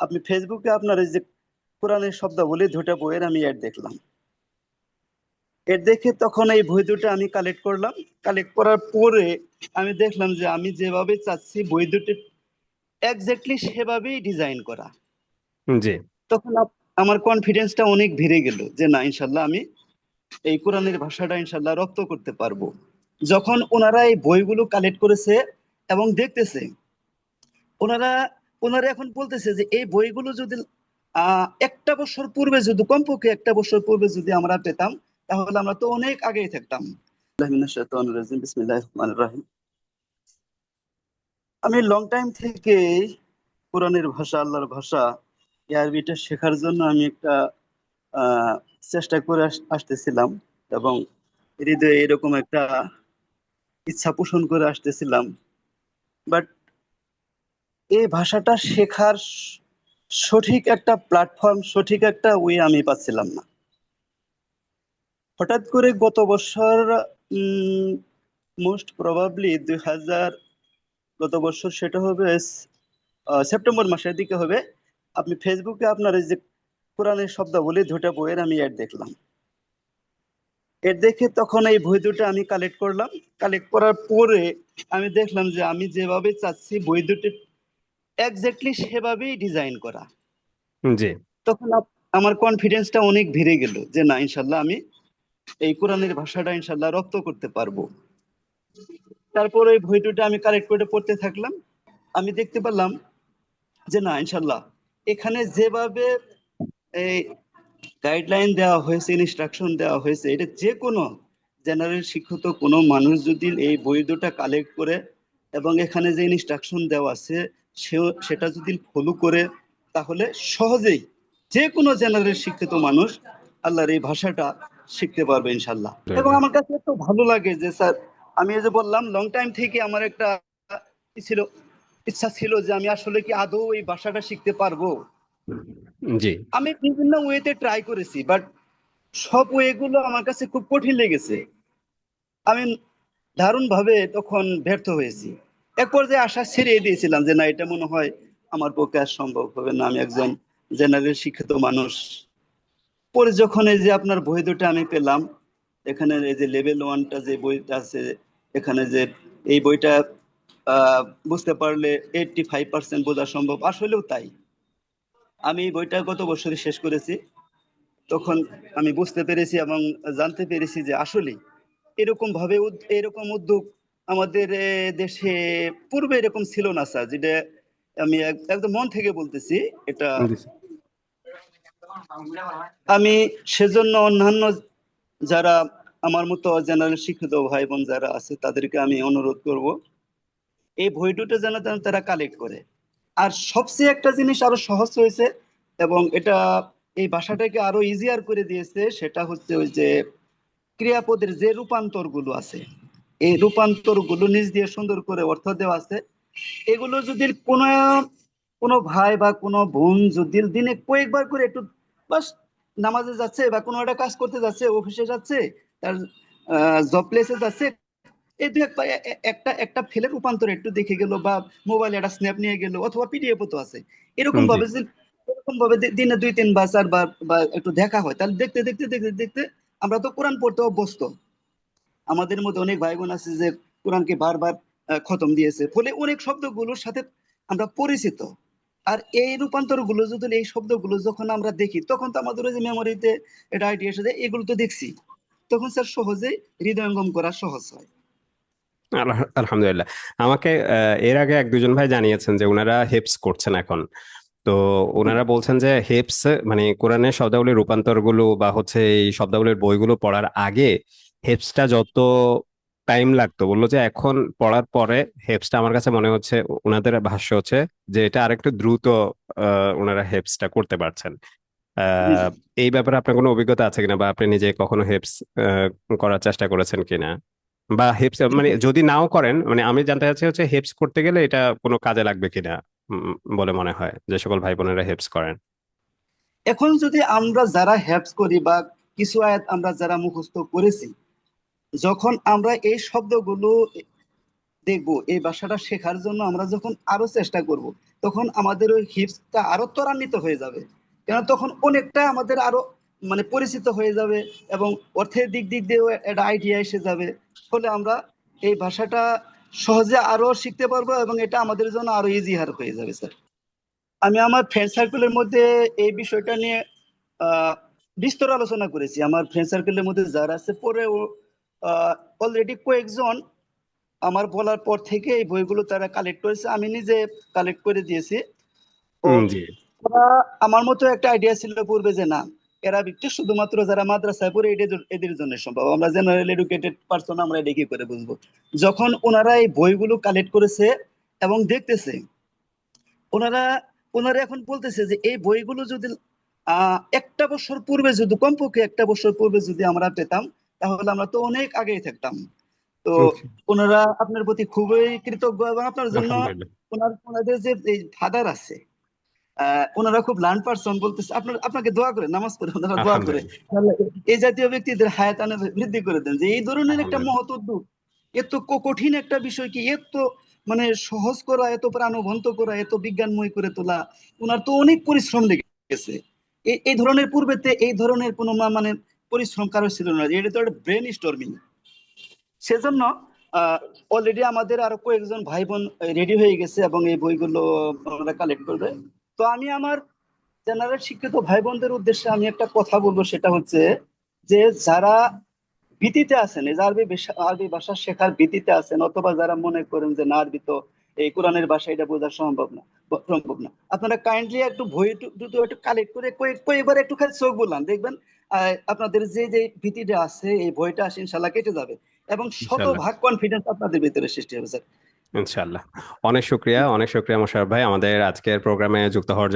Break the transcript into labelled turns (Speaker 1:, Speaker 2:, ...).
Speaker 1: আপনি ফেসবুকে আপনার এই যে কোরআনের শব্দাবলী দুটা বইয়ের আমি অ্যাড দেখলাম। এর দেখে তখন এই বই দুটো আমি কালেক্ট করলাম। কালেক্ট করার পরে আমি দেখলাম যে আমি যেভাবে চাচ্ছি বই দুটো এক্স্যাক্টলি সেভাবেই ডিজাইন করা।
Speaker 2: জি।
Speaker 1: তখন আমার কনফিডেন্সটা অনেক বেড়ে গেল যে না, ইনশাল্লাহ আমি এই কোরআনের ভাষাটা ইনশাল্লাহ রপ্ত করতে পারবো। যখন ওনারা এই বইগুলো কালেক্ট করেছে এবং দেখতেছে, ওনারা ওনারা এখন বলতেছে যে এই বইগুলো যদি একটা বছর পূর্বে, যদি কমপক্ষে একটা বছর পূর্বে যদি আমরা পেতাম, তাহলে আমরা তো অনেক আগেই থাকতাম। বিসমিল্লাহির রহমানির রহিম। আমি লং টাইম থেকে কোরআনের ভাষা, আল্লাহর ভাষা, এই আরবিটা শেখার জন্য আমি একটা আহ চেষ্টা করে আসতেছিলাম এবং হৃদয়ে এরকম একটা ইচ্ছা পোষণ করে আসতেছিলাম। বাট এই ভাষাটা শেখার সঠিক একটা প্ল্যাটফর্ম, সঠিক একটা ওয়ে আমি পাচ্ছিলাম না। হঠাৎ করে গত বছর মোস্ট প্রবাবলি 2000, গত বছর সেটা হবে সেপ্টেম্বর মাসের দিকে হবে। আপনি ফেসবুকে আপনার এই যে কোরআনের শব্দাবলী দুটা বইয়ের আমি অ্যাড দেখলাম। এর দেখে তখন এই বই দুটো আমি কালেক্ট করলাম। কালেক্ট করার পরে আমি দেখলাম যে আমি যেভাবে চাচ্ছি বই দুটো এক্স্যাক্টলি সেভাবেই ডিজাইন করা।
Speaker 2: জি।
Speaker 1: তখন আমার কনফিডেন্সটা অনেক বেড়ে গেল যে না, ইনশাল্লাহ আমি এই কোরআনের ভাষাটা ইনশাল্লাহ রপ্ত করতে পারবো। তারপর ওই বই দুটো আমি কালেক্ট করে পড়তে থাকলাম। আমি দেখতে পেলাম যে না, ইনশাল্লাহ এখানে যেভাবে এই গাইডলাইন দেওয়া হয়েছে, ইনস্ট্রাকশন দেওয়া হয়েছে, এটা যে কোনো জেনারেল শিক্ষিত কোনো মানুষ যদি এই বই দুটো কালেক্ট করে এবং এখানে যে ইনস্ট্রাকশন দেওয়া আছে সেটা যদি ফলো করে, তাহলে সহজেই যে কোনো জেনারেল শিক্ষিত মানুষ আল্লাহর এই ভাষাটা শিখতে পারবে ইনশাল্লাহ। এবং
Speaker 2: আলহামদুলিল্লাহ।
Speaker 1: আমার কাছে এত ভালো লাগে যে স্যার, আমি এই যে বললাম লং টাইম থেকে আমার একটা ছিল, ইচ্ছা ছিল যে আমি আসলে কি আদৌ এই ভাষাটা শিখতে পারবো।
Speaker 2: জি।
Speaker 1: আমি বিভিন্ন ওয়েতে ট্রাই করেছি, বাট সব ওয়ে গুলো আমার কাছে খুব কঠিন লেগেছে। আমি দারুণ ভাবে তখন ব্যর্থ হয়েছি। এক পর্যায়ে আশা ছেড়ে দিয়েছিলাম যে না, এটা মনে হয় আমার পক্ষে আর সম্ভব হবে না, আমি একজন জেনারেল শিক্ষিত মানুষ। পরে যখন এই যে আপনার বই দুটো আমি পেলাম, এখানে এই যে লেভেল ওয়ানটা যে বইটা আছে, এখানে যে এই বইটা আহ বুঝতে পারলে 85% বোঝা সম্ভব, আসলেও তাই। আমি এই বইটা গত বছরই শেষ করেছি। তখন আমি বুঝতে পেরেছি এবং জানতে পেরেছি যে আসলে এরকম ভাবে এরকম উদ্যোগ আমাদের দেশে পূর্বে এরকম ছিল না স্যার, যেটা আমি একদম মন থেকে বলতেছি এটা।
Speaker 2: জি স্যার।
Speaker 1: আমি সেজন্য অন্যান্য যারা আমার মতো জেনারেল শিক্ষিত ভাই বোন যারা আছে তাদেরকে আমি অনুরোধ করব এই বই দুটো যেন যেন তারা কালেক্ট করে। আর সবচেয়ে একটা জিনিস আরো সহজ হয়েছে এবং এটা এই ভাষাটাকে আরো ইজিয়ার করে দিয়েছে, সেটা হচ্ছে ওই যে ক্রিয়াপদের যে রূপান্তর গুলো আছে, এই রূপান্তর গুলো নিজ দিয়ে সুন্দর করে অর্থ দেওয়া আছে। এগুলো যদি কোনো কোনো ভাই বা কোনো বোন যদি দিনে কয়েকবার করে একটু বাস নামাজে যাচ্ছে বা কোনো একটা কাজ করতে যাচ্ছে, অফিসে যাচ্ছে, তার জব প্লেসে যাচ্ছে, এই দু একটা একটা একটা ফেলে রূপান্তর একটু দেখে গেল বা মোবাইলে একটা স্ন্যাপ নিয়ে গেল অথবা পিডিএফ তো আছে, এরকম
Speaker 2: জি।
Speaker 1: ভাবে যে এরকম ভাবে দিনে 2 3 বার 4 বার বা একটু দেখা হয়, তাহলে দেখতে দেখতে দেখতে দেখতে আমরা তো কোরআন পড়তে অভ্যস্ত। আমাদের মধ্যে অনেক ভাই বোন আছে যে কোরআনকে বারবার খতম দিয়েছে, ফলে অনেক শব্দগুলোর সাথে আমরা পরিচিত। আর এই রূপান্তর গুলো যদি, এই শব্দগুলো যখন আমরা দেখি, তখন তো আমাদের ওই যে মেমোরিতে এটা আইডিয়া এসে যায়, এগুলো তো দেখছি, তখন স্যার সহজেই হৃদয়ঙ্গম করা সহজ হয়।
Speaker 2: আলহামদুলিল্লাহ। আমাকে এর আগে এক দুজন ভাই জানিয়েছেন যে ওনারা হেপস করছেন এখন। তো ওনারা বলছেন যে হেপস মানে কোরআনের শব্দাবলীর রূপান্তর গুলো বা হচ্ছে এই শব্দাবলীর বইগুলো পড়ার আগে হেপসটা যত টাইম লাগতো, বললো যে এখন পড়ার পরে হেপসটা আমার কাছে মনে হচ্ছে, ওনাদের ভাষ্য হচ্ছে যে এটা আরেকটু দ্রুত ওনারা হেপসটা করতে পারছেন।
Speaker 1: জি জি।
Speaker 2: আহ এই ব্যাপারে আপনার কোনো অভিজ্ঞতা আছে কিনা, বা আপনি নিজে কখনো হেপস করার চেষ্টা করেছেন কিনা, বা হেপস মানে
Speaker 1: দেখুন,
Speaker 2: যদি নাও করেন, মানে আমি জানতে চাচ্ছি হচ্ছে হেপস করতে গেলে এটা কোনো কাজে লাগবে কিনা বলে মনে হয় যে সকল ভাই বোনেরা হেপস করেন।
Speaker 1: এখন যদি আমরা যারা হ্যাপস করি বা কিছু আয়াত আমরা যারা মুখস্থ করেছি, যখন আমরা এই শব্দগুলো দেখবো এই ভাষাটা শেখার জন্য আমরা যখন আরো চেষ্টা করব, তখন আমাদের ওই হিপসটা আরো ত্বরান্বিত হয়ে যাবে। কেন তখন অনেকটা আমাদের আরো মানে পরিচিত হয়ে যাবে, এবং অর্থের দিক দিক দিয়েও একটা আইডিয়া এসে যাবে। ফলে আমরা এই ভাষাটা সহজে আরো শিখতে পারবো, এবং এটা আমাদের জন্য আরো ইজিয়ার হয়ে যাবে স্যার। আমি আমার ফ্রেন্ড সার্কেলের মধ্যে এই বিষয়টা নিয়ে আহ বিস্তর আলোচনা করেছি। আমার ফ্রেন্ড সার্কেলের মধ্যে যারা আছে, পরেও অলরেডি কয়েকজন আমার বলার পর থেকে এই বইগুলো তারা কালেক্ট করেছে, আমি নিজে কালেক্ট করে দিয়েছি। ও
Speaker 2: জি।
Speaker 1: ওরা আমার মতো একটা আইডিয়া ছিল পূর্বে যে না, এরা একটু শুধুমাত্র যারা মাদ্রাসায় পড়ে এদের জন্য সম্ভব, আমরা জেনারেল এডুকেটেড পার্সন আমরা এটা কি করে বুঝবো। যখন ওনারা এই বইগুলো কালেক্ট করেছে এবং দেখতেছে, ওনারা ওনারা এখন বলতেছে যে এই বইগুলো যদি একটা বছর পূর্বে, যদি কমপক্ষে একটা বছর পূর্বে যদি আমরা পেতাম, তাহলে আমরা তো অনেক আগেই থাকতাম। তো
Speaker 2: আচ্ছা,
Speaker 1: ওনারা আপনার প্রতি খুবই কৃতজ্ঞ, এবং আপনার জন্য
Speaker 2: আলহামদুলিল্লাহ।
Speaker 1: ওনাদের যে এই ফাদার আছে, ওনারা খুব লার্ন পারসন, বলতেছে আপনাকে দোয়া করে, নামাজ পড়ে ওনারা দোয়া করে
Speaker 2: আলহামদুলিল্লাহ।
Speaker 1: তাহলে এই জাতীয় ব্যক্তিদের হায়াত বৃদ্ধি করে দেন, যে এই ধরনের একটা
Speaker 2: আলহামদুলিল্লাহ।
Speaker 1: মহৎ উদ্যোগ, এত কঠিন একটা বিষয়কে এত মানে সহজ করা, এত প্রাণবন্ত করা, এত বিজ্ঞানময় করে তোলা, ওনার তো অনেক পরিশ্রম লেগেছে। এই এই ধরনের পূর্বেতে এই ধরনের কোনো মানে পরিশ্রম কারো ছিল না, এটা তো একটা ব্রেন স্টর্মিং। সেজন্য অলরেডি আমাদের আরো কয়েকজন ভাই বোন রেডি হয়ে গেছে, এবং এই বইগুলো ওনারা কালেক্ট করবে। তো আমি আমার জেনারেল শিক্ষিত ভাই বোনদের উদ্দেশ্যে আমি একটা কথা বলবো, সেটা হচ্ছে যে যারা ভীতিতে আছেন, এই যে আরবি ভাষা শেখার ভীতিতে আছেন, অথবা যারা মনে করেন যে না, আরবি তো এই কোরআনের ভাষা, এটা বোঝা সম্ভব না, আপনারা কাইন্ডলি একটু বই দুটো একটু কালেক্ট করে কয়েকবার একটু খালি চোখ বললাম, দেখবেন আপনাদের যে যে ভীতিটা আছে এই ভয়টা আসে ইনশাল্লাহ কেটে যাবে, এবং
Speaker 2: ইনশাআল্লাহ।
Speaker 1: শতভাগ কনফিডেন্স আপনাদের ভিতরে সৃষ্টি হবে স্যার।
Speaker 2: ইনশাআল্লাহ। অনেক শুক্রিয়া, অনেক শুক্রিয়া মোশাররফ ভাই আমাদের আজকের প্রোগ্রামে যুক্ত হওয়ার জন্য।